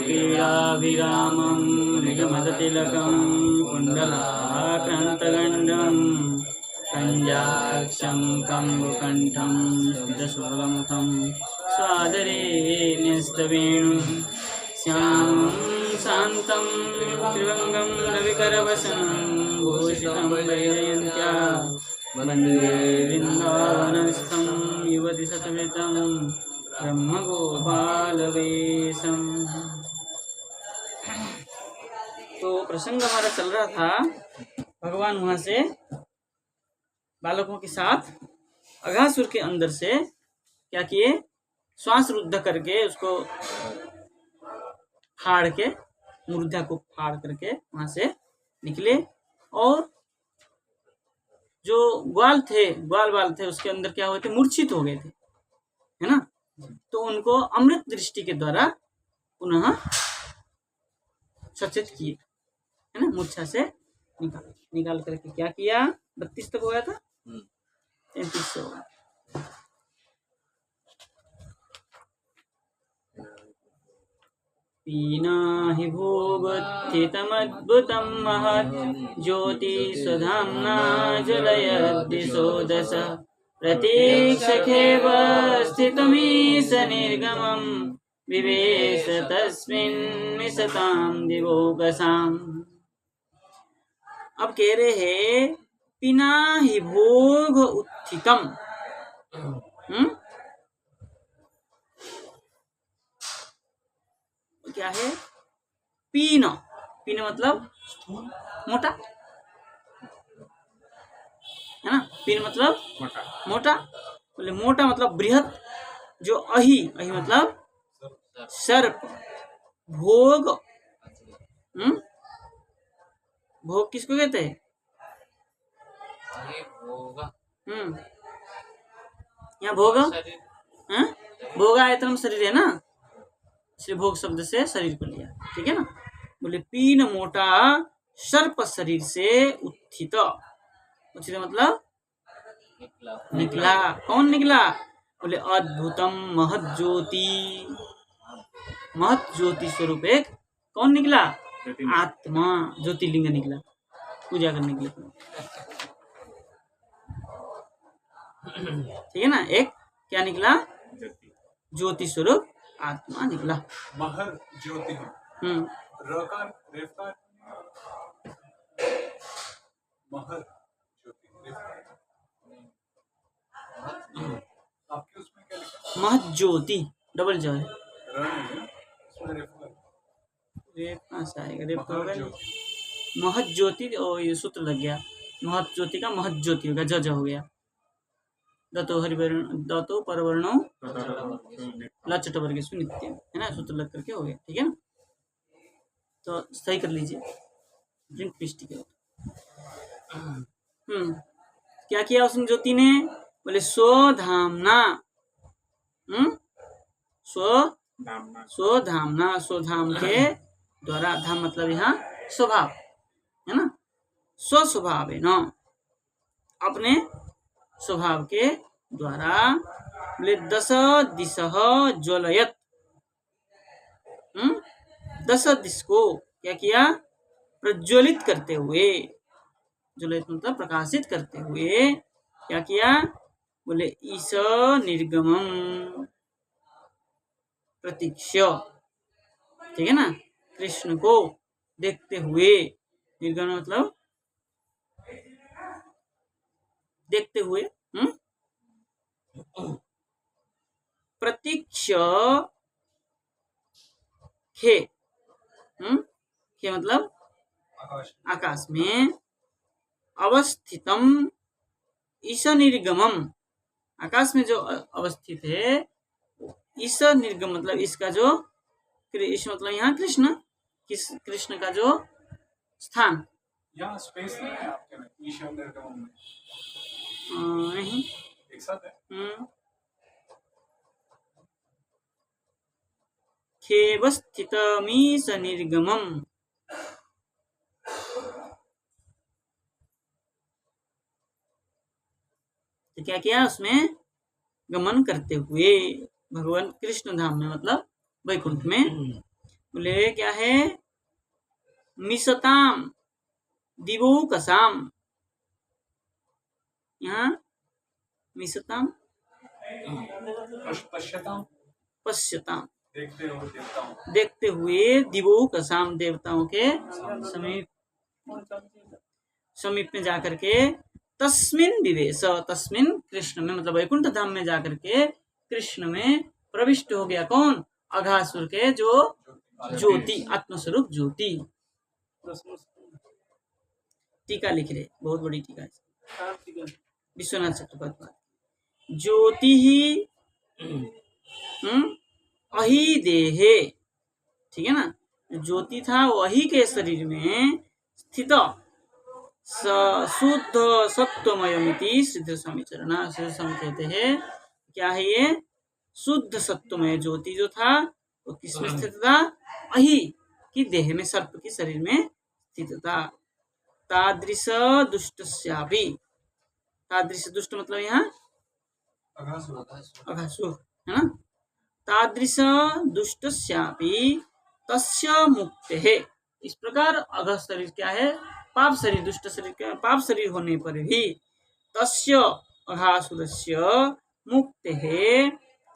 क्रीडाभिरामं निगमदतिलकं कुण्डलाक्रान्तगण्डं कञ्जाक्षं कम्बुकण्ठं स्मितशुभमुखं स्वादरे न्यस्तवेणुं श्यामं शान्तं त्रिभङ्गं रविकरवसनं भूषितं वैजयन्त्या वन्दे वृन्दावनस्थं युवति शतवितं ब्रह्मगोपालवेशम। तो प्रसंग हमारा चल रहा था, भगवान वहां से बालकों के साथ अघासुर के अंदर से क्या किए, श्वास रुद्ध करके उसको फाड़ के, मुर्दा को फाड़ करके वहां से निकले। और जो ग्वाल बाल थे उसके अंदर क्या हुए थे, मूर्छित हो गए थे, है ना। तो उनको अमृत दृष्टि के द्वारा पुनः सचेत किए, है ना, मूर्छा से निकाल करके क्या किया। 32 तक हो गया था, 33 से होगा। पीना हि भोगोत्थितमद्भुतं महत् ज्योति स्वधाम्ना ज्वलयद्दिशो दश प्रतीक्षेव स्थितमीश निर्गमं विवेश तस्मिन् मिषतां दिवोकसाम्। अब कह रहे हैं पिना हि भोग उत्थितम, क्या है पीना। पीना मतलब मोटा, है ना। पीन मतलब मोटा, बोले मोटा मतलब बृहत। जो अहि मतलब सर्प। भोग, भोग किसको कहते हैं? यहाँ भोग, भोग आयतनम शरीर है ना, इसलिए भोग शब्द से शरीर को लिया, ठीक है ना। बोले पीन मोटा सर्प शरीर से उत्थित। उत्थित मतलब निकला। कौन निकला? बोले अद्भुतम महत ज्योति। महत ज्योति स्वरूप एक कौन निकला? आत्मा, ज्योतिर्लिंग निकला पूजा करने के लिए, ठीक है ना। एक क्या निकला? ज्योति स्वरूप आत्मा निकला। महर ज्योति। महर ज्योति। आपके उसमें क्या लिखा? महत ज्योति, डबल जो है। रेप कहाँ से आएगा? रेप तो होगा। महत ज्योति, और ये सूत्र लग गया। महत ज्योति का महत ज्योति होगा, जज हो गया। दतो हरिवर्ण दतो परवर्णो लचट वर्ग नित्य, है ना, सूत्र लग करके हो गया, ठीक है ना। तो सही कर लीजिए, ड्रिंक पृष्टि के। क्या किया उसने ज्योति ने? बोले स्वधामना। स्वधामना, स्वधाम के द्वारा। धाम मतलब यहाँ स्वभाव, है ना। स्वस्वभाव है ना, अपने स्वभाव के द्वारा। बोले दश दिश ज्वलयत। 10 दिश को क्या किया? प्रज्वलित करते हुए। ज्वलित मतलब प्रकाशित करते हुए क्या किया? बोले ईश निर्गमम प्रतीक्ष्य, ठीक है ना। कृष्ण को देखते हुए, निर्गमन मतलब देखते हुए। प्रतीक्ष्य खे, खे मतलब आकाश में। अवस्थितम ईश निर्गमम, आकाश में जो अवस्थित है। ईश निर्गम मतलब इसका जो, ईश मतलब यहाँ कृष्ण, कृष्ण का जो स्थान। यहाँ स्पेस नहीं है आपके में ईश निर्गमम में? नहीं, एक साथ है। खेवस्थितमीश निर्गमम। तो क्या किया? उसमें गमन करते हुए भगवान कृष्ण धाम में, मतलब वैकुंठ में। बोले क्या है, मिसताम दिवौकसाम, यहाँ मिसताम पश्यताम, पश्यताम, देखते हुए दिवौकसाम, देवताओं के समीप में जाकर के, तस्मिन विवेश, तस्मिन कृष्ण में, मतलब वैकुंठ धाम में जाकर के कृष्ण में प्रविष्ट हो गया। कौन? अघासुर के जो ज्योति, आत्मस्वरूप ज्योति। टीका लिख रहे, बहुत बड़ी टीका है, विश्वनाथ चक्रवर्ती। ज्योति ही अहि देहे, ठीक है ना, ज्योति था वही के शरीर में स्थित, शुद्ध सत्वमयमिति सिद्ध स्वामी चरण। सिद्ध स्वामी कहते हैं क्या है ये, शुद्ध सत्वमय ज्योति जो था वो किसमें स्थित था? अहि की देह में, सर्प की शरीर में स्थित था। तादृश दुष्टस्यापि, तादृश दुष्ट मतलब यहाँ अघासुर है ना, तादृश दुष्टस्यापि तस्य मुक्तेः, इस प्रकार अघ शरीर क्या है, पाप शरीर, दुष्ट शरीर का पाप शरीर होने पर भी तस्य अघासुरस्य मुक्तेः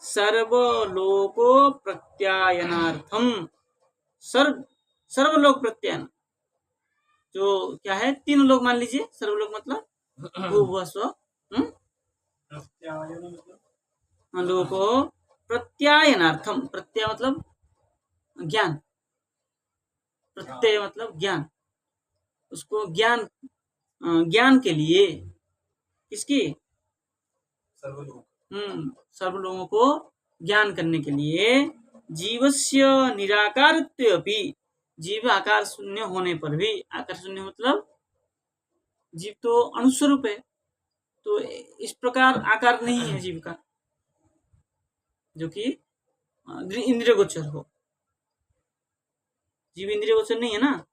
सर्वलोको प्रत्यायनार्थम, सर्वलोक प्रत्यायन, जो क्या है, तीन लोग मान लीजिए, सर्वलोक मतलब भूव स्व लोको प्रत्यायनार्थम, प्रत्यय मतलब ज्ञान, प्रत्यय मतलब ज्ञान, उसको ज्ञान, ज्ञान के लिए, किसकी? सर्व लोगों को ज्ञान करने के लिए, जीवस्य निराकारत्वेऽपि, जीव आकार शून्य होने पर भी, आकार शून्य मतलब जीव तो अणुस्वरूप है, तो इस प्रकार आकार नहीं है जीव का जो कि इंद्रिय गोचर हो। जीव इंद्रिय गोचर नहीं है ना,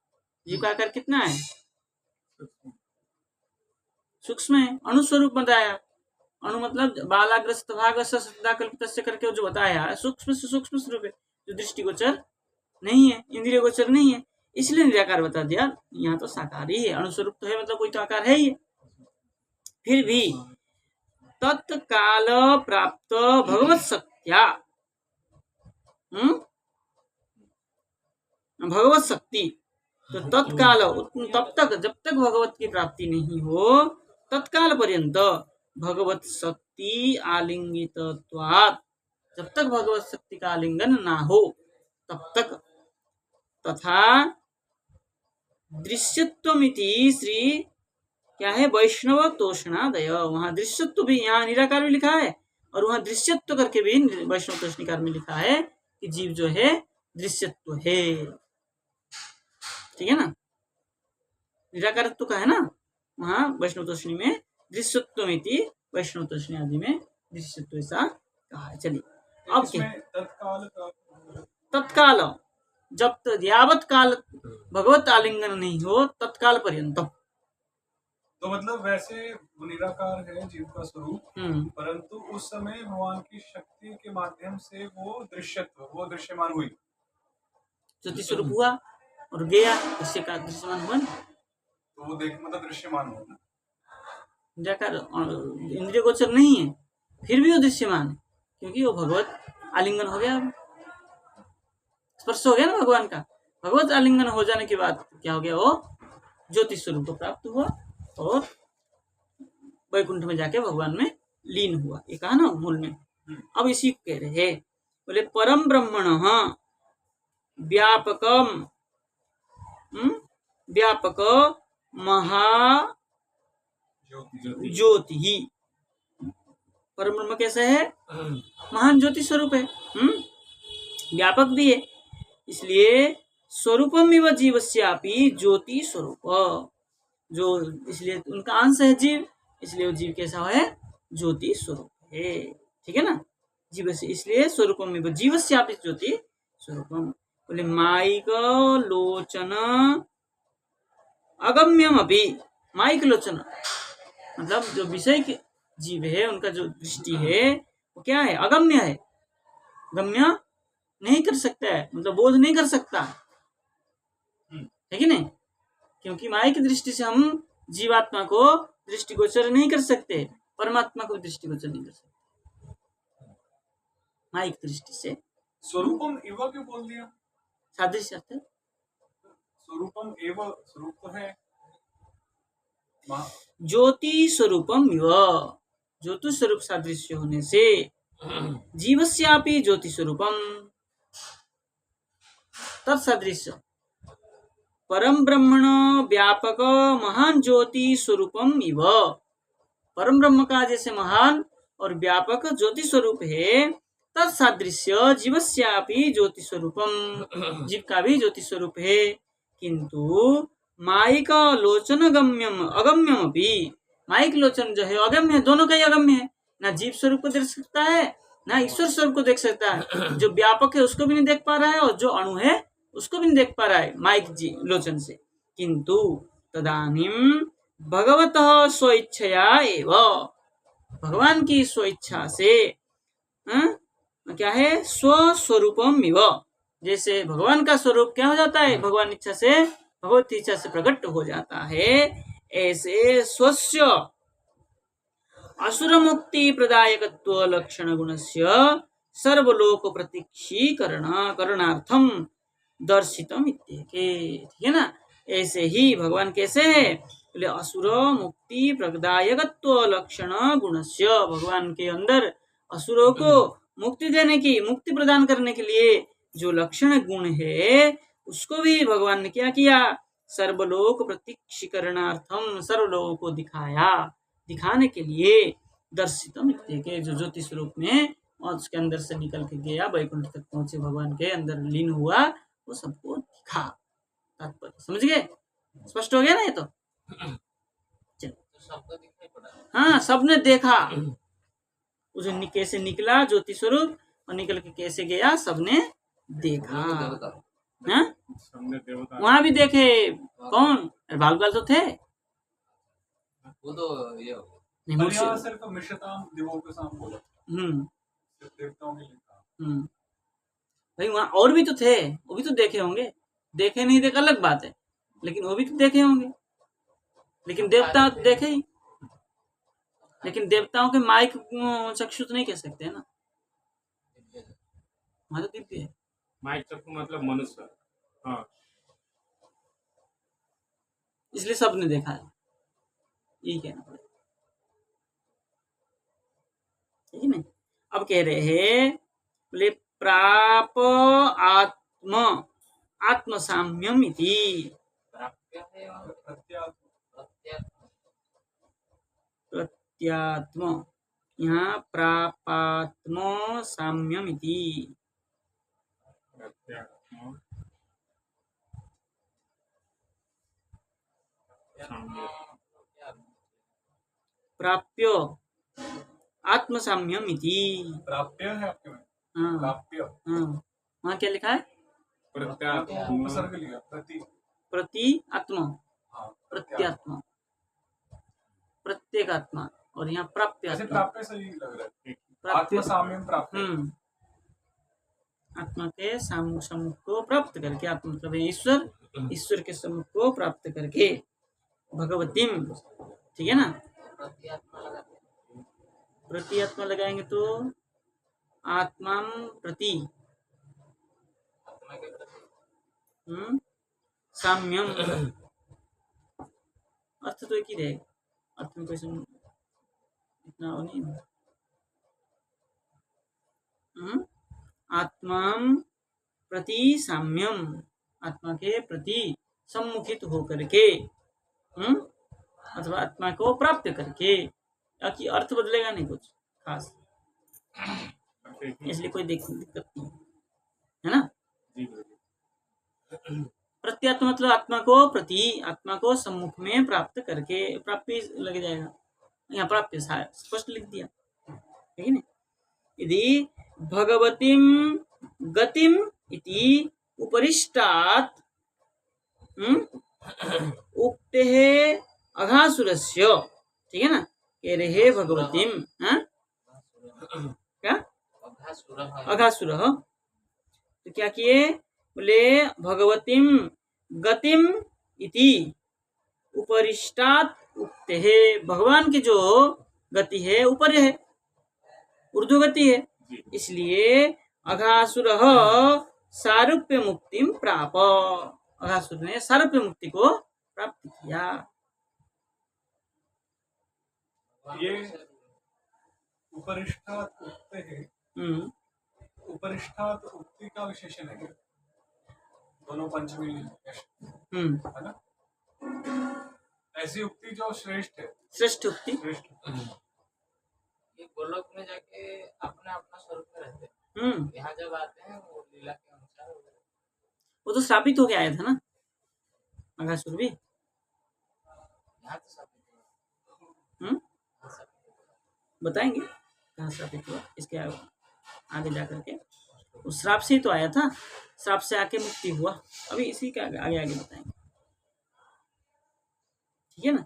जीव का आकार कितना है? सूक्ष्म है, अणुस्वरूप बताया। अणु मतलब बालाग्रस्त भाग कल्पित करके जो बताया, सूक्ष्म से सूक्ष्म स्वरूप है, जो दृष्टिगोचर नहीं है, इंद्रिय गोचर नहीं है, इसलिए निराकार बता दिया। यहाँ तो साकार ही है, अणुस्वरूप तो है, मतलब कोई तो आकार है ही है। फिर भी तत्काल प्राप्त भगवत शक्त्या, भगवत शक्ति, तो तत्काल, तब तक जब तक भगवत की प्राप्ति नहीं हो, तत्काल पर्यंत भगवत शक्ति आलिंगितत्वात्, जब तक भगवत शक्ति का आलिंगन ना हो तब तक, तथा दृश्यत्वमिति श्री क्या है, वैष्णव तोषणादय, वहां दृश्यत्व भी, यहाँ निराकार में लिखा है और वहां दृश्यत्व करके भी वैष्णव तोषणिकार में लिखा है कि जीव जो है दृश्यत्व है, ठीक है ना, निराकारत्व का है ना, वहां वैष्णव तोषणी में दृश्यत्वमिति, वैष्णव तोषणी आदि में दृश्यत्व ऐसा कहा है। चलिए अब क्या, तत्काल, जब तक यावत काल भगवत आलिंगन नहीं हो तत्काल पर्यंत, तो मतलब वैसे वो निराकार है जीव का स्वरूप, परंतु उस समय भगवान की शक्ति के माध्यम से वो दृश्यत्व, वो दृश्यमान हुई, ज्योति स्वरूप हुआ और गया, दृश्य का दृश्यमान हुआ ना, तो वो देख मतलब दृश्यमान हुआ ना, निराकार इंद्रिय गोचर नहीं है, फिर भी वो दृश्यमान है, क्योंकि वो भगवत आलिंगन हो गया, स्पर्श हो गया ना भगवान का। भगवत आलिंगन हो जाने के बाद क्या हो गया, वो ज्योति स्वरूप को प्राप्त हुआ और वैकुंठ में जाके भगवान में लीन हुआ, ये कहा ना मूल में। अब इसी को कह रहे हैं, बोले परम ब्रह्मणः व्यापकम, व्यापक महा ज्योति ही, परम ब्रह्म कैसा है, महान ज्योति स्वरूप है, व्यापक भी है, इसलिए स्वरूपम इव जीवस्यापि ज्योति स्वरूप, जो इसलिए उनका अंश है जीव, इसलिए वो जीव कैसा है, ज्योति स्वरूप है, ठीक है ना, जीव से, इसलिए स्वरूपम इव जीवस्यापि ज्योति स्वरूपम। बोले माइक लोचन अगम्यम अभी, माइक लोचन मतलब जो विषय के जीव है, उनका जो दृष्टि है वो क्या है, अगम्य है, गम्य नहीं कर सकता है, मतलब बोध नहीं कर सकता है कि नहीं, क्योंकि माया की दृष्टि से हम जीवात्मा को दृष्टिगोचर नहीं कर सकते, परमात्मा को दृष्टिगोचर नहीं कर सकते माया की दृष्टि से। स्वरूपम एव क्यों बोल दिया? सादृश्य अर्थ है। स्वरूपम एव, स्वरूप तो है ज्योति स्वरूपम इव, ज्योति स्वरूप सादृश्य होने से जीवस्यापि ज्योति स्वरूपम तत्सदृश्य परम ब्रह्मण व्यापक महान ज्योति स्वरूपम इव, परम ब्रह्म का जैसे महान और व्यापक ज्योति स्वरूप है, तत्सादृश्य जीवस्यापि ज्योति स्वरूपम, जीव का भी ज्योति स्वरूप है। किंतु मायिक लोचन गम्यम अगम्यम भी, मायिक लोचन जो है अगम्य है, दोनों का ही अगम्य है, ना जीव स्वरूप को देख सकता है ना ईश्वर स्वरूप को देख सकता है। जो व्यापक है उसको भी नहीं देख पा रहा है और जो अणु है उसको भी नहीं देख पा रहा है माइक जी लोचन से। किंतु तदानीम भगवतः स्वइच्छया एव, भगवान की स्वइच्छा से क्या है, स्वस्वरूपम इव, जैसे भगवान का स्वरूप क्या हो जाता है, भगवान इच्छा से भगवत इच्छा से प्रकट हो जाता है, ऐसे स्वस्य असुर मुक्ति प्रदायकत्व लक्षण गुणस्य सर्वलोक प्रतीक्षीकरण करणार्थम दर्शितम इत्येके, ठीक है ना। ऐसे ही भगवान कैसे है, बोले असुर मुक्ति प्रदायकत्व लक्षण गुणस्य, भगवान के अंदर असुरों को मुक्ति देने की, मुक्ति प्रदान करने के लिए जो लक्षण गुण है उसको भी भगवान ने क्या किया, सर्वलोक प्रतीक्षीकरणार्थम, सर्वलोकों को दिखाया, दिखाने के लिए दर्शितम इत्येके, जो ज्योति स्वरूप में और उसके अंदर से निकल के गया वैकुंठ तक पहुंचे, भगवान के अंदर लीन हुआ, वो सबको दिखा। तात्पर्य समझ गए, स्पष्ट हो गया ना ये तो। हाँ, सबने देखा उसे कैसे निकला ज्योति स्वरूप और निकल के कैसे गया, सबने देखा। हाँ, वहां भी देखे, कौन, बाल बाल तो थे वो तो ये सिर्फ मिश्रताम देवों के सामने बोला, देवताओं के लिए भाई वहाँ और भी तो थे, वो भी तो देखे होंगे, देखे नहीं देखे अलग बात है, लेकिन वो भी तो देखे होंगे, लेकिन देवता देखे ही, लेकिन देवताओं के माइक चक्षु तो नहीं कह सकते है ना, वहाँ तो दिव्य है माइक चक्षु मतलब मनुष्य। हाँ, इसलिए सबने देखा है, यही कहना पड़ेगा, ठीक है ना। अब कह रहे हैं, बोले प्राप आत्म आत्म साम्यम इति, प्रत्यात्म, यहाँ प्रापात्म साम्यम इति, प्राप्य आत्म साम्यम इति, प्राप्य है आपके में, हाँ प्राप्य, हाँ, वहाँ क्या लिखा है, प्रति आत्मा, प्रत्यात्मा, प्रत्येगात्मा, और यहाँ प्राप्य आत्मा, प्राप्य सही लग रहा है, आत्म साम्यम प्राप्य, आत्मा के सम्मुख को प्राप्त करके, आत्मा मतलब ईश्वर, ईश्वर के सम्मुख को प्राप्त करके, भगवतीम, ठीक है ना। प्रति आत्मा लगाएंगे तो आत्मा प्रति साम्यम, अर्थ तो एक ही रहेगा, अर्थ में कोई इतना वो नहीं है। आत्मा प्रति साम्यम, आत्मा के प्रति सम्मुखित होकर के, अथवा आत्मा को प्राप्त करके, ताकि अर्थ बदलेगा नहीं कुछ खास, इसलिए कोई दिक्कत नहीं है ना। प्रत्यात्मा मतलब आत्मा को प्रति, आत्मा को सम्मुख में प्राप्त करके, प्राप्ति लग जाएगा, यहाँ प्राप्ति स्पष्ट लिख दिया, ठीक है ना। यदि भगवतीम गतिम इति उपरिष्टात् उक्ते है अघासुरस्य, ठीक है ना, कह रहे हे भगवतीम, क्या अघासुर, तो क्या किए, बोले भगवतीम गतिम इति उपरिष्टात उक्ते है, भगवान की जो गति है ऊपर है, ऊर्ध्व गति है, इसलिए अघासुर सारूप्य मुक्तिम प्राप, अघासुर ने सारूप्य मुक्ति को प्राप्त किया। ये उपरिष्ठात उक्ते है, उपरिष्ठात उक्ति का विशेषण है क्या? दोनों पंचमी है ना? ऐसी उक्ति जो श्रेष्ठ है, श्रेष्ठ उक्ति, श्रेष्ठ ये गोलोक में जाके अपना अपना स्वरूप में रहते हैं, यहाँ जब आते हैं वो लीला के अनुसार, वो तो स्थापित होके आया था ना अघासुर भी, यहाँ तो सब बताएंगे कहाँ स्थापित हुआ, इसके आगे जाकर के उस श्राप से ही तो आया था, श्राप से आके मुक्ति हुआ, अभी इसी के आगे आगे बताएंगे, ठीक है ना।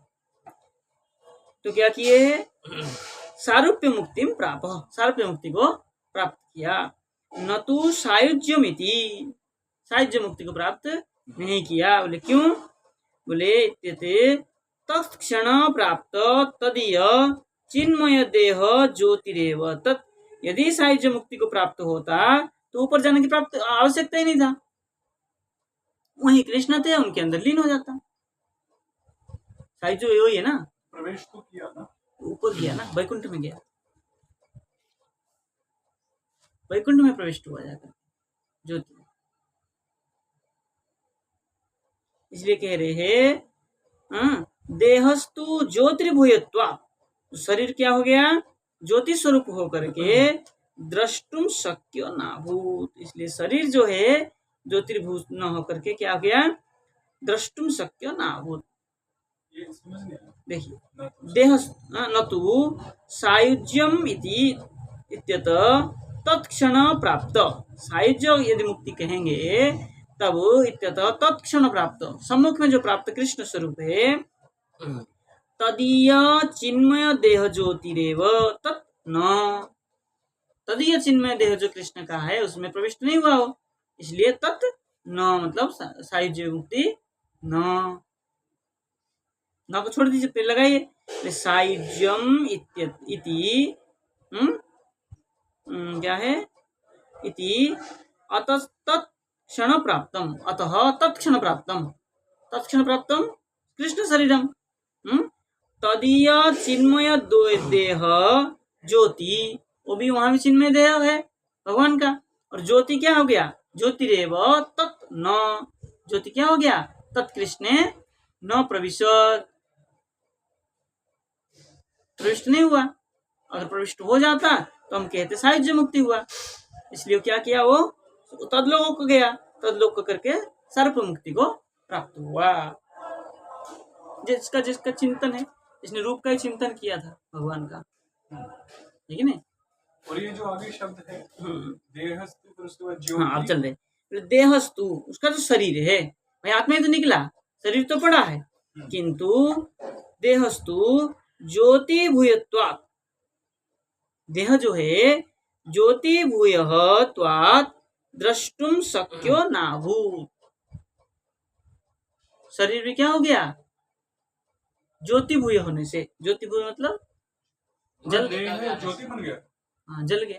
तो क्या किए, सारूप्य मुक्ति प्राप्त, सारूप्य मुक्ति को प्राप्त किया, न तो सायुज्यमिति, सायुज्य मुक्ति को प्राप्त नहीं किया। बोले क्यों, बोले इत्यते तत्क्षण प्राप्त तदीय चिन्मय देह ज्योतिरेव तत्, यदि सायुज्य मुक्ति को प्राप्त होता तो ऊपर जाने की प्राप्त आवश्यकता ही नहीं था, वही कृष्ण थे, उनके अंदर लीन हो जाता। सायुज्य वही है ना, प्रवेश तो किया ना, ऊपर गया ना, वैकुंठ में गया, वैकुंठ में प्रविष्ट हुआ जाकर ज्योति, इसलिए कह रहे हैं देहस्तु ज्योतिर्भूयत्वा, शरीर क्या हो गया, ज्योति स्वरूप होकर के द्रष्टुम शक्य नाभूत, इसलिए शरीर जो है ज्योतिर्भूत न होकर के क्या हो गया, द्रष्टुम शक्य नाभूत। ये समझ नहीं आया। देखिए देह न तु सायुज्यम इति इत्यत तत्क्षण प्राप्त, सायुज्य यदि मुक्ति कहेंगे तब इत्यत तत्क्षण प्राप्त, सम्मुख में जो प्राप्त कृष्ण स्वरूप है, तदीय चिन्मय देह ज्योतिरेव तत् न, तदीय चिन्मय देह जो कृष्ण का है उसमें प्रविष्ट नहीं हुआ हो, इसलिए तत् न मतलब सायुज्य मुक्ति न, न को छोड़ दीजिए, फिर लगाइए सायुज्यम इति क्या है, इति अतः तत्क्षण प्राप्तम, अतः तत्क्षण प्राप्तम, तत्क्षण प्राप्तम कृष्ण शरीरम, तदीय चिन्मय देह ज्योति, वो भी वहां भी चिन्मय देह है भगवान का, और ज्योति क्या हो गया, ज्योतिरेव तत् न, ज्योति क्या हो गया, तत्कृष्णे न प्रविशत, प्रविष्ट नहीं हुआ, अगर प्रविष्ट हो जाता तो हम कहते सायुज्य मुक्ति हुआ, इसलिए क्या किया, वो तदलोक को गया, तदलोक को करके सर्प मुक्ति को प्राप्त हुआ। जिसका जिसका चिंतन है, इसने रूप का ही चिंतन किया था भगवान का, ठीक है ना। और ये जो आगे शब्द है देहस्तु, फिर उसके बाद ज्योति, हाँ आप चल रहे, देहस्तु उसका जो शरीर है, भाई आत्मा ही तो निकला, शरीर तो पड़ा है, किंतु देहस्तु ज्योति भूयत्वात्, देह जो है ज्योति भूयत्वात् द्रष्टुम शक्यो नाभूत, शरीर भी क्या हो गया, ज्योति भूय होने से, ज्योति भूय मतलब जल, ज्योति बन गया, हाँ जल गया,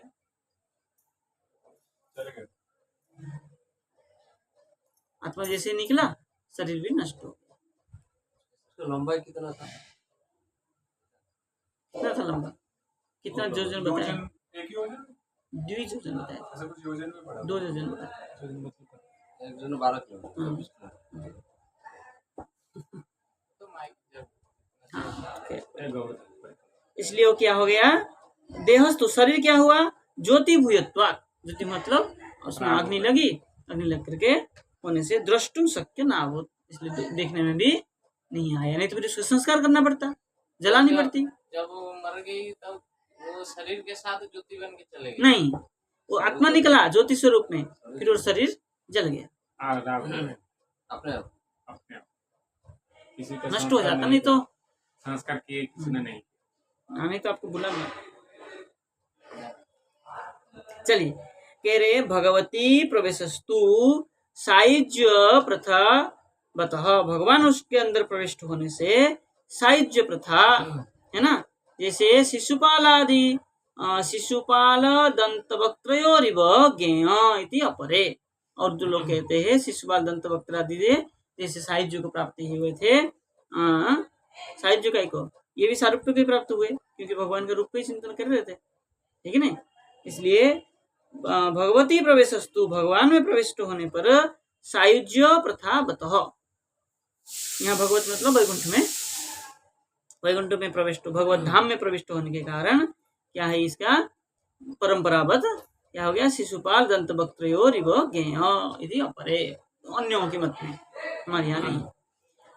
चल गया, आत्मा जैसे निकला शरीर भी नष्ट हो गया। तो लंबाई कितना था, कितना था लंबा, कितना योजन बताया, एक ही योजन, द्वियोजन बताया, ऐसा कुछ योजन में पड़ा, 2 योजन बताया, एक जन 12 किलोमीटर, तो माइक इसलिए वो क्या हो गया, देहस्तु शरीर क्या हुआ, ज्योति भूयत्वात्, ज्योति मतलब उसमें अग्नि लगी, अग्नि लग करके होने से द्रष्टुम शक्य ना हो, इसलिए देखने में भी नहीं आया, नहीं तो फिर उसको संस्कार करना पड़ता, जलानी पड़ती, जब वो मर गई तब वो शरीर के साथ ज्योति बन के चले गए, नहीं वो आत्मा निकला ज्योति स्वरूप में, फिर वो शरीर जल गया, अपने आप किसी का नष्ट हो जाता, नहीं तो संस्कार किए किसी ने नहीं, नहीं तो आपको बुला। चलिए कह रहे भगवती प्रवेशस्तु सायुज्य प्रथा बतः, भगवान उसके अंदर प्रविष्ट होने से सायुज्य प्रथा है ना, जैसे शिशुपाल आदि शिशुपाल दंतवक्त्रयोरिव ज्ञेय इति अपरे, और जो लोग कहते हैं शिशुपाल दंतवक्त्र आदि जैसे सायुज्य को प्राप्ति हुए थे, सायुज्य का को ये भी सारूप्य को प्राप्त हुए क्योंकि भगवान के रूप को ही चिंतन कर रहे थे, ठीक है ना। इसलिए भगवती प्रवेशस्तु, भगवान में प्रविष्ट होने पर सायुज्य प्रथा बतः, यहाँ भगवत मतलब वैकुंठ में प्रविष्ट, भगवत धाम में प्रविष्ट होने के कारण क्या है, इसका परंपरागत क्या हो गया, शिशुपाल दंत वक्त्रयोरिव ज्ञेय यदि अपरे, अन्यों के मत में, हमारे यहाँ नहीं।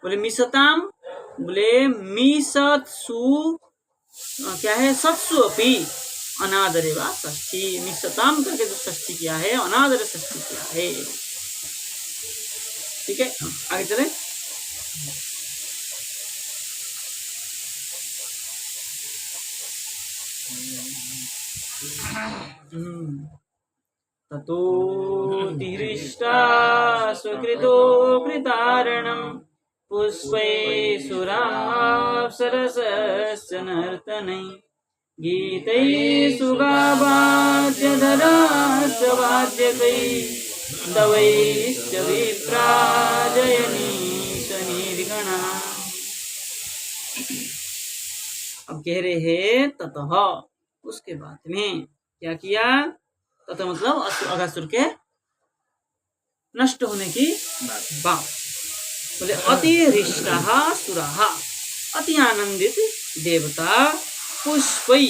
बोले मिसताम, बोले मिसत्सु क्या है, सत्सु अपि अनादरे वा षष्ठी, मिसताम करके जो षष्ठी किया है, अनादर षष्ठी किया है, ठीक है। आगे चले, ततो तिहृष्टा स्वकृतो कृतारणं पुष्पैः सुराप्सरसश्च नर्तनैः गीतैः सुगावाद्यधराश्च वाद्यकैः तवैश्च विप्राजयनीश निर्गणा। अब कह रहे हैं ततः, उसके बाद में क्या किया, तथा मतलब अघासुर के नष्ट होने की बात। बोले अति हृष्टाः सुराः, अति आनंदित देवता पुष्पै,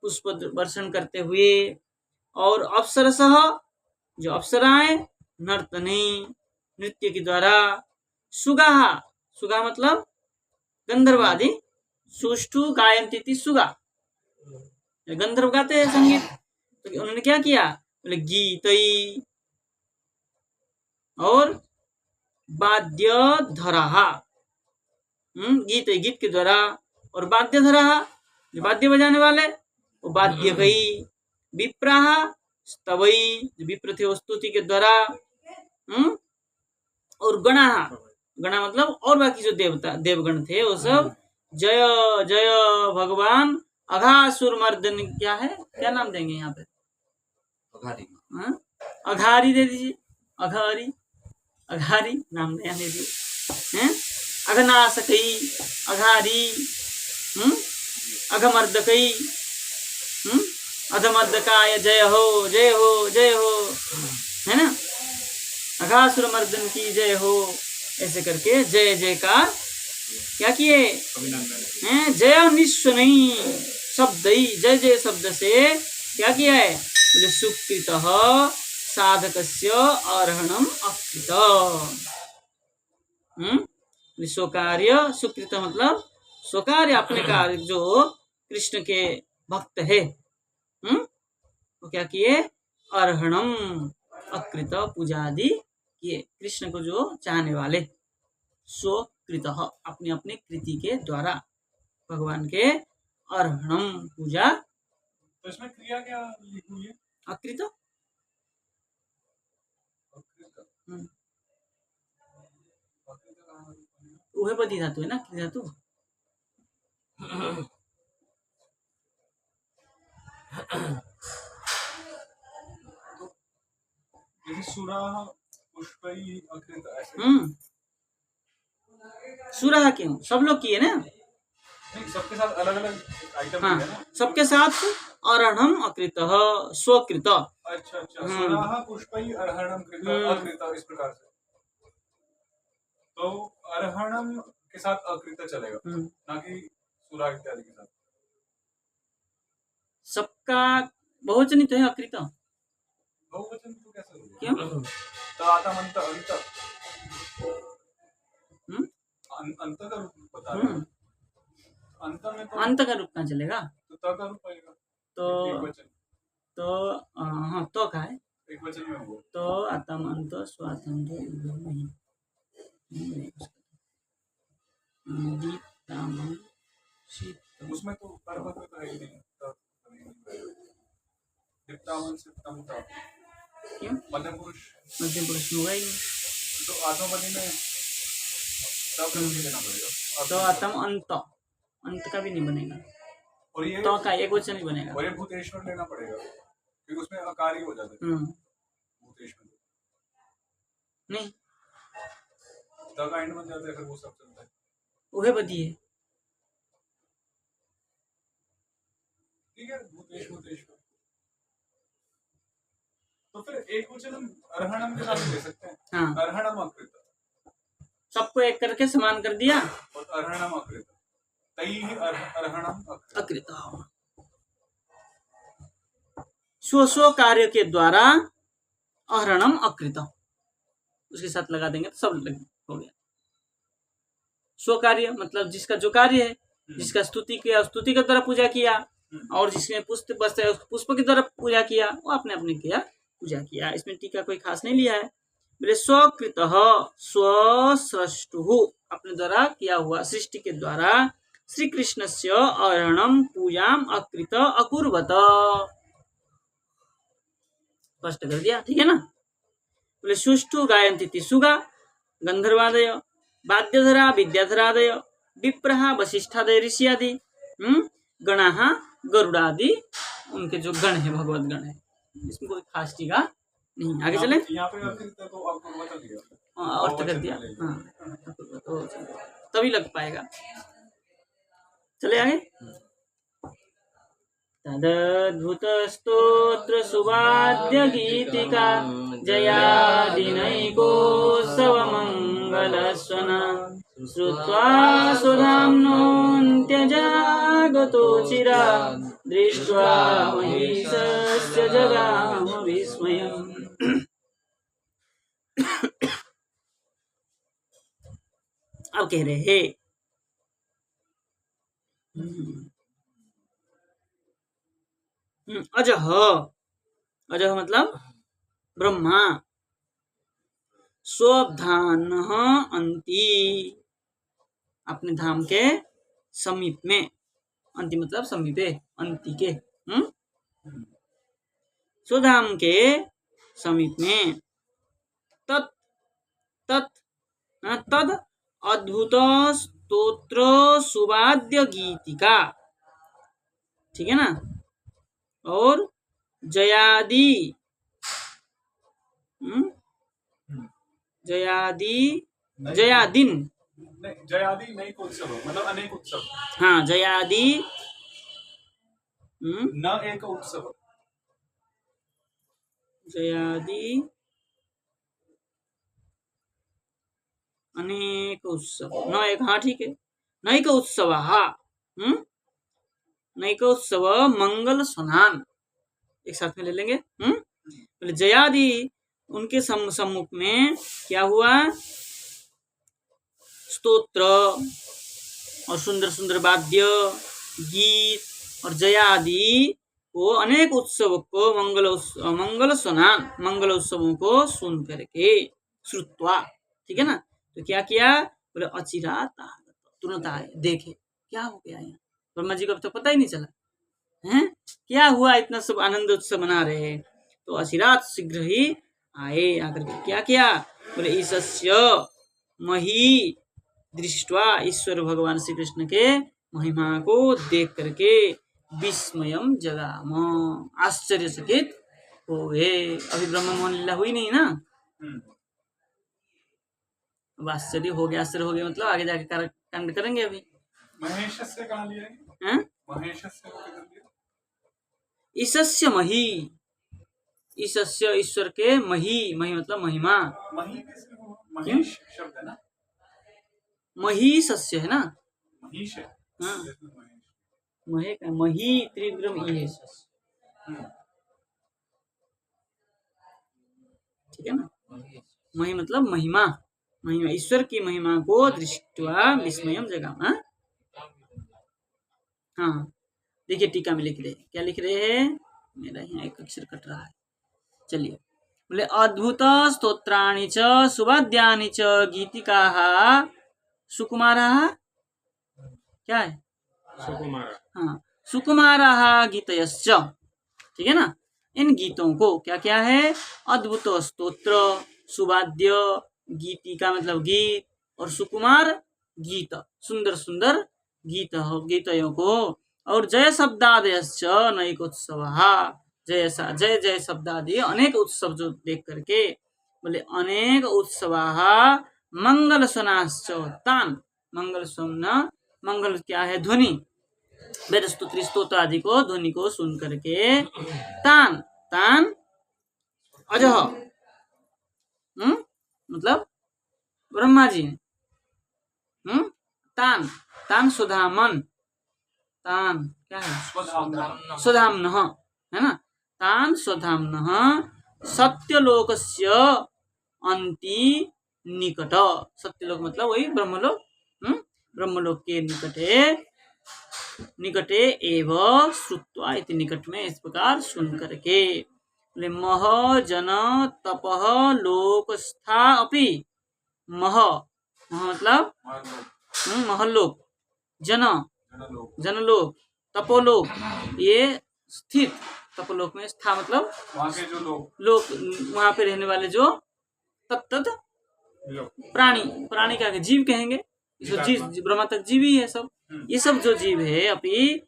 पुष्प वर्षण करते हुए, और अप्सरसः जो अप्सराएं, नर्तने नृत्य के द्वारा, सुगाः, सुगा मतलब गंधर्व आदि, सुष्ठु गायन्ति सुगा, गंधर्व गाते हैं संगीत, तो उन्होंने क्या किया, बोले गीतई और वाद्य धरा, गीत गीत के द्वारा, और वाद्य धरा जो वाद्य बजाने वाले, वो वाद्य कई, विप्राह स्तवई जो विप्र थे स्तुति के द्वारा, और गणा, गणा मतलब और बाकी जो देवता देवगण थे वो सब जय जय भगवान अघासुर मर्दन, क्या है, क्या नाम देंगे यहाँ पे, अघारी दे दीजिए, अघारी, अघारी नाम नया दे दीजिए, अघनाशकई, अघारी, अघमर्दकई, अधमर्दकाय जय हो जय हो जय हो, है ना, अघासुर मर्दन की जय हो, ऐसे करके जय जयकार क्या किए, जय निश्व नहीं शब्द ही, जय जय शब्द से क्या किया है, बोले सुकृतः साधकस्य अर्हणम अकृत, स्वकार्य, सुकृत मतलब स्वकार्य, अपने कार्य, जो कृष्ण के भक्त है, वो क्या किए, अर्हणम अकृत, पूजा आदि किए, कृष्ण को जो चाहने वाले, स्वकृत अपने अपने कृति के द्वारा भगवान के अर्हणम पूजा। तो इसमें क्रिया क्या लिखी हुई है, अकृत, उहे पति धातु है ना, क्रिया धातु, सुराः पुष्पैः अकृत ऐसे, सुराः क्यों, सब लोग किए ना, नहीं सबके साथ अलग अलग आइटम है ना, सबके साथ अर्हणम अकृत स्वकृत, अच्छा अच्छा, सुराः पुष्पैः अर्हणम कृत अकृत, इस प्रकार से, तो अर्हणम के साथ अकृत चलेगा, ना कि सुरा इत्यादि के साथ। सबका बहुवचन तो है अकृत, बहुवचन तो कैसे होगा, क्यों, तातमंत अंत, अंत का रूप बता रहे हैं, अंत में तो अंत का रूप कहाँ चलेगा, तो त का रूप आएगा, तो एक वचन, तो हाँ तो का है, एक वचन में होगा, तो आतम अंत स्वातम नहीं, उसमें तो परमत में तो है ही नहीं, दीप्तावन सिप्तम ता। क्यों? मध्यम पुरुष मध्यम पुरुष में होगा ही नहीं। तो आत्मपदी में तब लेना पड़ेगा। तो आत्म अंत का भी नहीं बनेगा, और ये तो का एक वचन नहीं बनेगा। और ये भूतेश्वर लेना पड़ेगा क्योंकि उसमें आकार ही हो जाता है। भूतेश्वर नहीं, द का एंड बन जाता है, फिर वो सब चलता है। वह बदी है। ठीक है, भूतेश्वर। तो फिर एक वचन हम अर्हणम के साथ ले सकते हैं। हाँ, अर्हणम अकृत, सबको एक करके समान कर दिया। और अर्हणम अकृत, तैः अर्हणम अकृत। स्व कार्य के द्वारा अहरणम अकृत, उसके साथ लगा देंगे तो सब हो गया। स्व कार्य मतलब जिसका जो कार्य है, जिसका स्तुति किया, स्तुति के द्वारा पूजा किया, और जिसने पुष्प के द्वारा पूजा किया, वो अपने अपने किया पूजा किया। इसमें टीका कोई खास नहीं लिया है। मेरे स्वकृत स्वसृष्टु, अपने द्वारा किया हुआ, सृष्टि के द्वारा श्री कृष्ण से अहरणम पूजाम अकृत अकुर्वत, स्पष्ट कर दिया। ठीक है ना। बोले सुष्ठु गायन्ति सुगा गंधर्वादय वाद्यधरा विद्याधरादय विप्रहा वशिष्ठादय ऋषियादि गणाः गरुड़ादि, उनके जो गण है, भगवत गण है। इसमें कोई खास टीका नहीं। आगे चले। यहाँ पे तो आपको बता दिया और कर दिया। हाँ, तभी लग पाएगा। चले आगे। तदद्भुत स्तोत्र सुवाद्य गीतिका जयादिनैकोत्सव मंगलस्वना श्रुत्वा सुधाम्नोऽन्त्यजागतो चिरात् दृष्ट्वा महिषस्य जगाम विस्मयम्। अब कह रहे हैं अजह, अजह मतलब ब्रह्मा, स्वधान अंति, अपने धाम के समीप में, अंति मतलब समीपे, अंति के, स्वधाम के समीप में, तत् तद अद्भुत स्तोत्र सुवाद्य गीतिका, ठीक है ना, और जयादि जयादिन जयादि नई उत्सव मतलब अनेक उत्सव। हाँ, जयादि न एक उत्सव, जयादि अनेक उत्सव, न एक, हाँ ठीक है, नैक उत्सव, नैक उत्सव मंगल स्नान, एक साथ में ले लेंगे। जयादि उनके सम्मुख में क्या हुआ, स्तोत्र और सुंदर सुंदर वाद्य गीत और जयादि को अनेक उत्सव को मंगल स्नान, मंगल उत्सवों को सुन करके, श्रुत्वा, ठीक है ना। तो क्या किया, बोले अचिरात, तुरंत आए, देखे क्या हो गया यहाँ। ब्रह्मा जी को अब तो पता ही नहीं चला है क्या हुआ, इतना सब आनंद उत्सव मना रहे हैं। तो अचिरात शीघ्र ही आए, आकर के क्या किया, बोले ईशस्य मही दृष्टवा, ईश्वर भगवान श्री कृष्ण के महिमा को देख करके विस्मयम जगाम, आश्चर्यचकित हो गए। अभी ब्रह्म मोहन लीला हुई नहीं ना, अब आश्चर्य हो गया, आश्चर्य हो गया मतलब आगे जाके कांड करेंगे। अभी महेश से कहाँ लिया है? महेश से ईशस्य मही, ईशस्य ईश्वर के मही, मही मतलब महिमा, महेश शब्द है ना, मही सस्य है ना, महीश है। हाँ, महे का मही त्रिविक्रम ई है, ठीक है ना। मही मतलब महिमा, महिमा, ईश्वर की महिमा को दृष्टवा विस्मयम जगाम। हाँ, देखिए टीका में लिख रहे हैं, क्या लिख रहे हैं, मेरा यहाँ एक अक्षर कट रहा है। चलिए, बोले अद्भुत स्तोत्राणि च सुवाद्यानि च गीतिकाः सुकुमाराः, क्या है, सुकुमार, हाँ, सुकुमाराः गीतयश्च, ठीक है ना। इन गीतों को क्या क्या है, अद्भुत स्तोत्र, सुवाद्य, गीतिका मतलब गीत, और सुकुमार गीत, सुंदर सुंदर गीतयों को, और जय शब्दादयश्च नैकोत्सव, जय जय शब्दादि अनेक उत्सव जो देख करके, बोले अनेक उत्सवाः मंगल स्वनाश्च तान, मंगल स्वना, मंगल क्या है, ध्वनि, वेद स्तुति स्तोत्र आदि को ध्वनि को सुन करके, तान तान अजह, मतलब ब्रह्मा जी ने, तान तान सुधामन, तान क्या है, सुधाम्नः है ना, तान सुधाम्नः सत्यलोकस्य अन्ति निकट, सत्यलोक मतलब वही ब्रह्मलोक, ब्रह्मलोक के निकटे एव श्रुत्वा, इति निकट में इस प्रकार सुन करके, मह जन तपः लोकस्था अपि, मह मतलब महलोक, जनलोक, तपोलोक, ये स्थित, तपोलोक में स्था मतलब वहाँ के जो लोग, वहाँ पे रहने वाले जो तत्त प्राणी क्या है, जीव कहेंगे, ब्रह्मा तक जीव ही है सब, ये सब जो जीव है अपि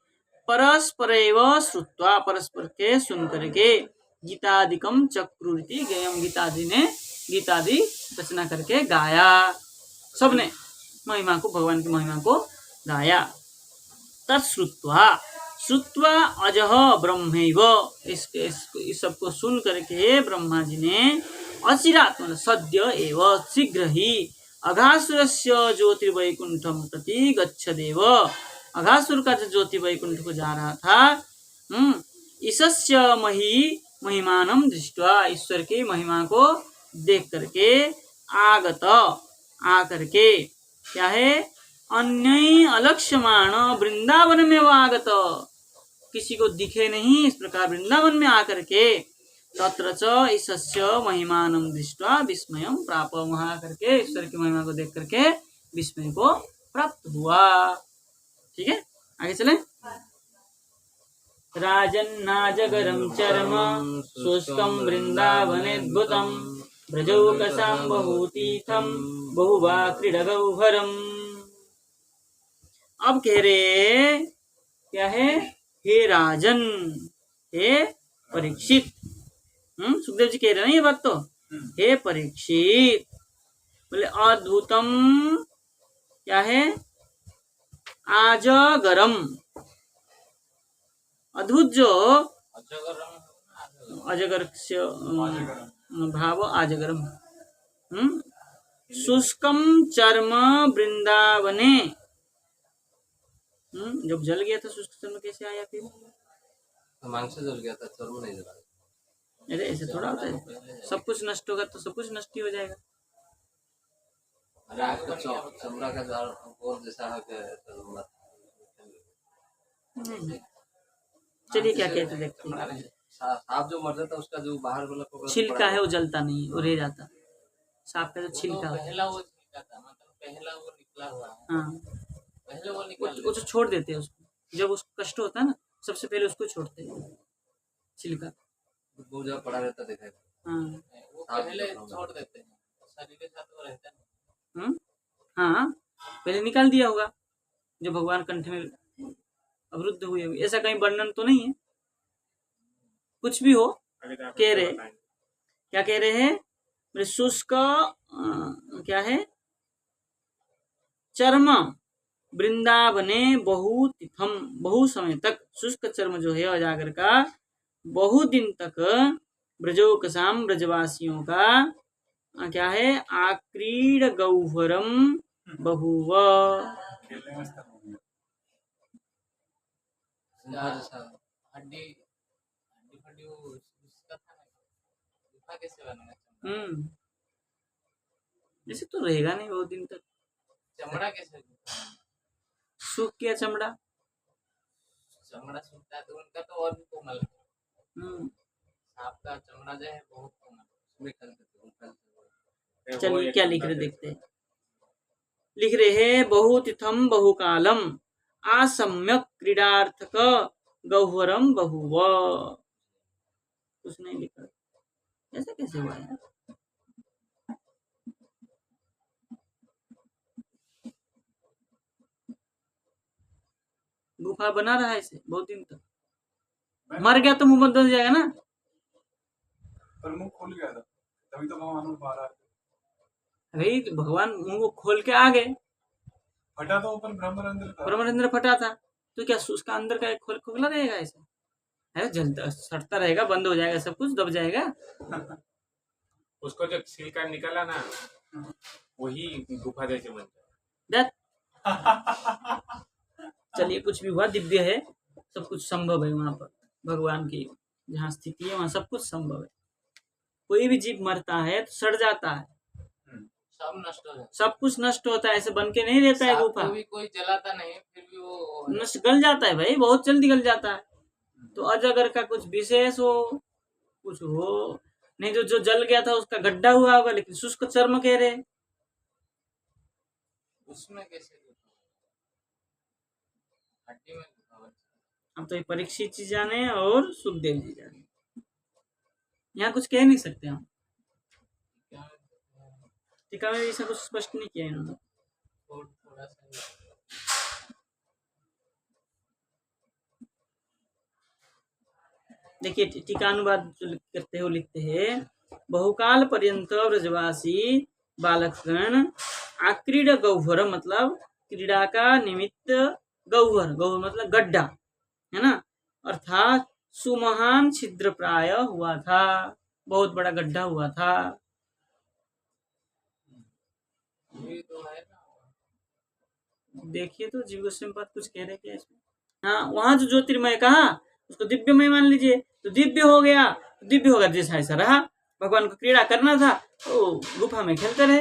परस्परैव श्रुत्वा, परस्पर के सुन करके, गीतादिकम चक्रुरिति गयम, गीतादि ने गीतादि रचना करके गाया, सबने महिमा को, भगवान की महिमा को गाया। तत्श्रुत्वा, श्रुत्वा अजह ब्रह्मैव, इस सबको सुन करके ब्रह्मा जी ने अचिरात मतलब सद्य एव, शीघ्र ही, अघासुरस्य ज्योतिर्वैकुंठम प्रति गच्छदेव, अघासुर का जो ज्योति वैकुंठ को जा रहा था, ईशस्य महिमानम दृष्ट्वा, ईश्वर की महिमा को देख करके, आगत आ करके, क्या है, अन्य अलक्ष्यमाण वृंदावन में वो आगत, किसी को दिखे नहीं, इस प्रकार वृंदावन में आकर के, तत्र च ईशस्य महिमानम दृष्ट्वा विस्मयम प्राप्त, वहां करके ईश्वर की महिमा को देख करके विस्मय को प्राप्त हुआ। ठीक है, आगे चले। राजन्नाजगरं चर्म शुष्कं वृंदावनेद्भुतं, ब्रजौकसां बहुतीर्थं बहुवा क्रीडगौहरम्। अब कह रहे क्या है, हे राजन, हे परीक्षित, सुखदेव जी कह रहे हैं ये बात तो, हे परीक्षित, बोले अद्भुतम क्या है, आजगरम, अद्भुत जो अजगर से भाव आजगरम, शुष्कम चर्म वृंदावने, जब जल गया था शुष्क चर्म कैसे आया फिर, मांग से जल गया था, चर्म नहीं जला। अरे ऐसे थोड़ा होता है, सब कुछ नष्ट होगा तो सब कुछ नष्ट ही हो जाएगा। चमड़ा का जाल और जैसा है कि चलिए क्या कहते देखते हैं, सांप जो मर जाता है उसका जो बाहर वाला छिलका है वो जलता नहीं, वो रह जाता, सांप का जो छिलका पहला वो छिलका था, मतलब पहला वो निकला हुआ है, हाँ, पहले वो निकल, वो जो छोड़ देते हैं उसको, जब उसको कष्ट होता है ना, सबसे पहले उसको छोड़ते हैं छिलका, वो जब पड़ा रहता देखा, हाँ वो पहले छोड़ देते हैं, शरीर के साथ वो रहता है, हाँ पहले निकाल दिया होगा, जो भगवान कंठ में अवरुद्ध हुए हुए, ऐसा कहीं वर्णन तो नहीं है, कुछ भी हो, कह रहे क्या कह रहे हैं, शुष्क क्या है, चर्म वृंदावने बहुतिथम, बहु समय तक, शुष्क चर्म जो है अजागर का, बहु दिन तक ब्रजोकसाम, ब्रजवासियों का क्या है, आक्रीड गौहरम बहुव, हड्डी उसका था ना, कैसे बनेगा, जैसे तो रहेगा नहीं बहुत दिन तक, चमड़ा कैसे सूख गया, चमड़ा सूखता है तो उनका तो और भी कोमल है, सांप का चमड़ा जो है बहुत कोमल। चलिए क्या लिख रहे देखते हैं, लिख रहे हैं बहुतिथम बहुकालम आसम्यक क्रीडार्थक गौहरम बहुव, कुछ नहीं लिखा, ऐसा कैसे हुआ यार? गुफा बना रहा है इसे बहुत दिन तक, मर गया तो मुंह बंद हो जाएगा ना। पर मुंह खुल गया था, तभी तो भगवान को मारा। अरे भगवान मुंह को खोल के आ गए, फटा तो ऊपर ब्रह्मरंध्र था। ब्रह्मरंध्र फटा था, तो क्या उसका अंदर का खोखला रहेगा ऐसा? है जलता सड़ता रहेगा, बंद हो जाएगा, सब कुछ दब जाएगा। उसको जब छिलका निकला ना, वही गुफा जैसे बन जाए। चलिए कुछ भी हुआ, दिव्य है, सब कुछ संभव है वहां पर। भगवान की जहाँ स्थिति है वहां सब कुछ संभव है। कोई भी जीव मरता है तो सड़ जाता है, सब नष्ट हो जाता है, सब कुछ नष्ट होता है, ऐसे बन के नहीं रहता है गुफा। भी कोई जलाता नहीं, फिर भी वो नष्ट गल जाता है भाई, बहुत जल्दी गल जाता है। तो अजगर का कुछ विशेष हो, कुछ हो, नहीं तो जो जल गया था उसका गड्ढा हुआ होगा, लेकिन शुष्क चर्म कह रहे। उसमें कैसे हड्डी में? हम तो ये परीक्षित जी जाने और सुखदेव जी जाने, यहाँ कुछ कह नहीं सकते हम। टीका में ऐसा कुछ स्पष्ट नहीं किया इन्होंने। थोड़ा सा देखिए टीकानुवाद जो करते हो लिखते हैं, बहुकाल पर्यंत ब्रजवासी बालकगण आक्रीड गौहर, मतलब क्रीड़ा का निमित्त गौहर, गौहर मतलब गड्ढा है ना, अर्थात सुमहान छिद्र प्राय हुआ था, बहुत बड़ा गड्ढा हुआ था। देखिए तो जीव गोस्वामी पाद कुछ कह रहे क्या इसमें? हाँ, वहां जो ज्योतिर्मय कहा उसको दिव्यमय मान लीजिए, तो दिव्य हो गया, दिव्य होगा जैसा ऐसा रहा। भगवान को क्रीड़ा करना था तो गुफा में खेलते रहे,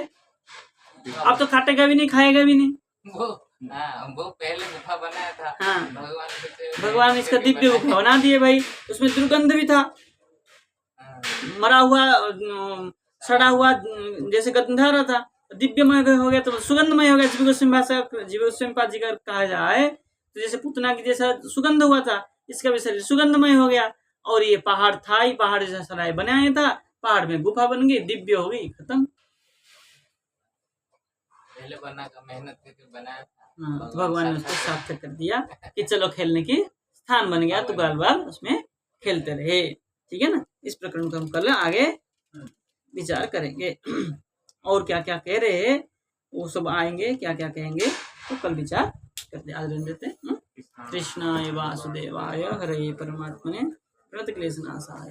अब तो काटेगा भी नहीं, खाएगा भी नहीं। वो पहले गुफा बनाया था। हाँ, भगवान इसका दिव्य गुफा बना दिए भाई। उसमें दुर्गंध भी था, मरा हुआ सड़ा हुआ जैसे गंध आ रहा था, दिव्यमय हो गया तो सुगंधमय हो गया। जीव गोस्वामी भाषा, जीव गोस्वामी पाद जी का कहा जाए तो जैसे पुतना की जैसा सुगंध हुआ था, इसका भी शरीर सुगंधमय हो गया। और ये पहाड़ था, ये पहाड़ जैसा सराय बनाया था, पहाड़ में गुफा बन गई, दिव्य हो गई, खत्म। पहले बना का मेहनत करके बनाया था। हाँ, तो भगवान ने उसको सार्थक कर दिया कि चलो खेलने की स्थान बन गया, तो बार बार उसमें खेलते रहे। ठीक है ना, इस प्रकरण को हम कल आगे विचार करेंगे। और क्या क्या कह रहे हैं वो सब आएंगे, क्या क्या कहेंगे तो कल विचार करते। आज रहने देते हैं। कृष्णाय वासुदेवाय हरे परमात्मने प्रणतक्लेशनाशाय।